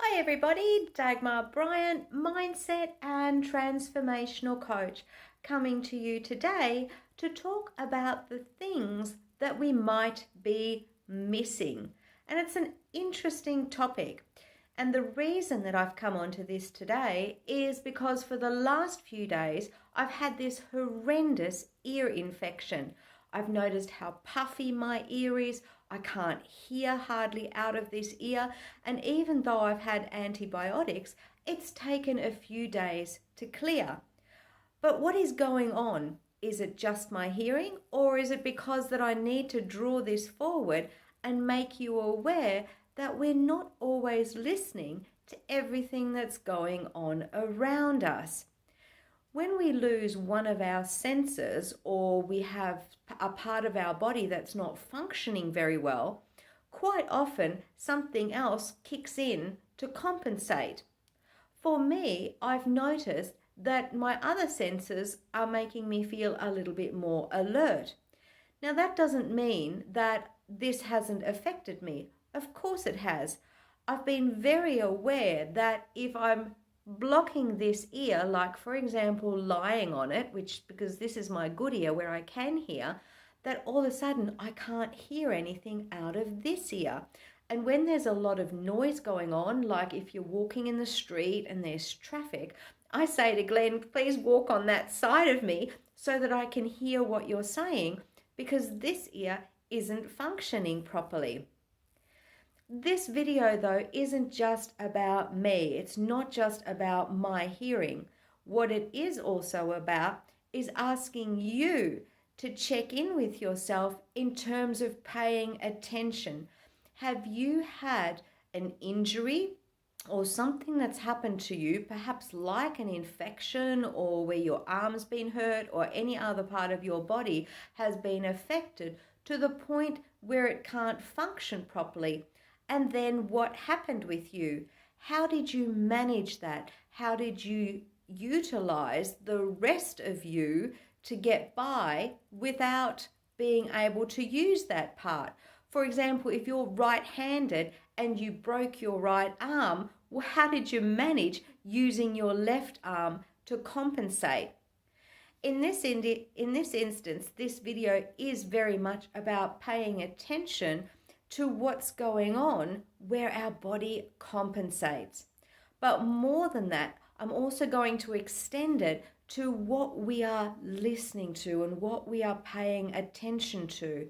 Hi everybody, Dagmar Bryant, Mindset and Transformational Coach, coming to you today to talk about the things that we might be missing. And it's an interesting topic. And the reason that I've come onto this today is because for the last few days I've had this horrendous ear infection. I've noticed how puffy my ear is. I can't hear hardly out of this ear, and even though I've had antibiotics, it's taken a few days to clear. But what is going on? Is it just my hearing, or is it because that I need to draw this forward and make you aware that we're not always listening to everything that's going on around us? When we lose one of our senses, or we have a part of our body that's not functioning very well, quite often something else kicks in to compensate. For me, I've noticed that my other senses are making me feel a little bit more alert. Now, that doesn't mean that this hasn't affected me. Of course it has. I've been very aware that if I'm blocking this ear, like for example lying on it, which because this is my good ear where I can hear, that all of a sudden I can't hear anything out of this ear. And when there's a lot of noise going on, like if you're walking in the street and there's traffic, I say to Glenn, please walk on that side of me so that I can hear what you're saying, because this ear isn't functioning properly. This video, though, isn't just about me. It's not just about my hearing. What it is also about is asking you to check in with yourself in terms of paying attention. Have you had an injury or something that's happened to you, perhaps like an infection, or where your arm's been hurt or any other part of your body has been affected to the point where it can't function properly? And then what happened with you? How did you manage that? How did you utilize the rest of you to get by without being able to use that part? For example, if you're right-handed and you broke your right arm, well, how did you manage using your left arm to compensate? In this instance, this video is very much about paying attention to what's going on where our body compensates. But more than that, I'm also going to extend it to what we are listening to and what we are paying attention to.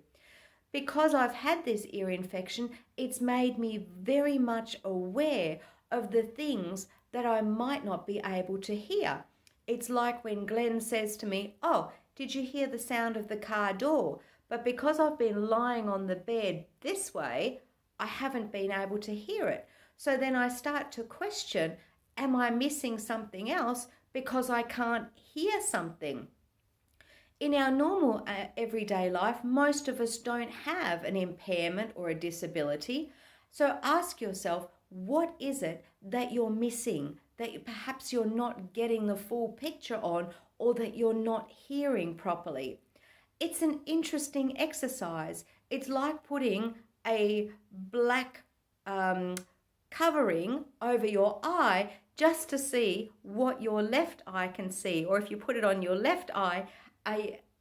Because I've had this ear infection, it's made me very much aware of the things that I might not be able to hear. It's like when Glenn says to me, oh, did you hear the sound of the car door? But because I've been lying on the bed this way, I haven't been able to hear it. So then I start to question, am I missing something else because I can't hear something? In our normal everyday life, most of us don't have an impairment or a disability. So ask yourself, what is it that you're missing, that perhaps you're not getting the full picture on, or that you're not hearing properly? It's an interesting exercise. It's like putting a black covering over your eye just to see what your left eye can see. Or if you put it on your left eye,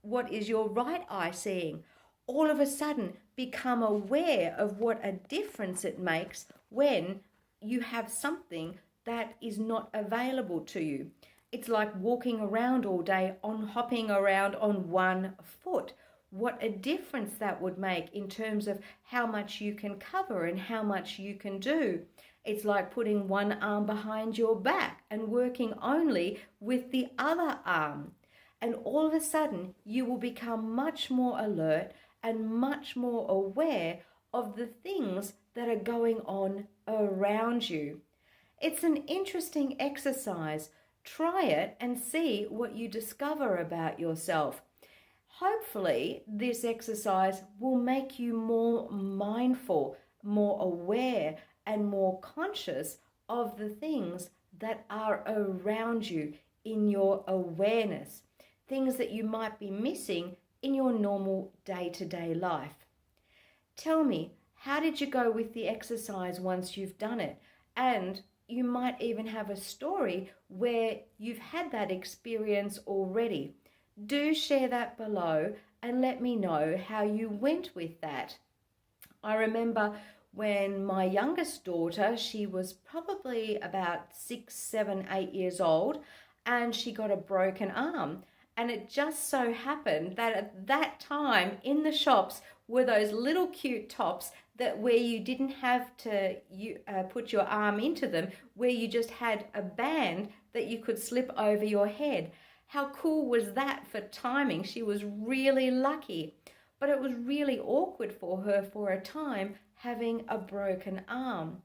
what is your right eye seeing? All of a sudden become aware of what a difference it makes when you have something that is not available to you. It's like walking around all day hopping around on one foot. What a difference that would make in terms of how much you can cover and how much you can do. It's like putting one arm behind your back and working only with the other arm. And all of a sudden, you will become much more alert and much more aware of the things that are going on around you. It's an interesting exercise. Try it and see what you discover about yourself. Hopefully, this exercise will make you more mindful, more aware, and more conscious of the things that are around you in your awareness, things that you might be missing in your normal day-to-day life. Tell me, how did you go with the exercise once you've done it? And you might even have a story where you've had that experience already. Do share that below and let me know how you went with that. I remember when my youngest daughter, she was probably about 6, 7, 8 years old, and she got a broken arm. And it just so happened that at that time in the shops were those little cute tops that where you didn't have to put your arm into them, where you just had a band that you could slip over your head. How cool was that for timing? She was really lucky. But it was really awkward for her for a time having a broken arm.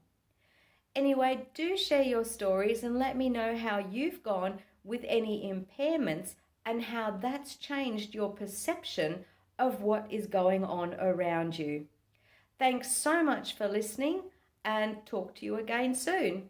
Anyway, do share your stories and let me know how you've gone with any impairments and how that's changed your perception of what is going on around you. Thanks so much for listening, and talk to you again soon.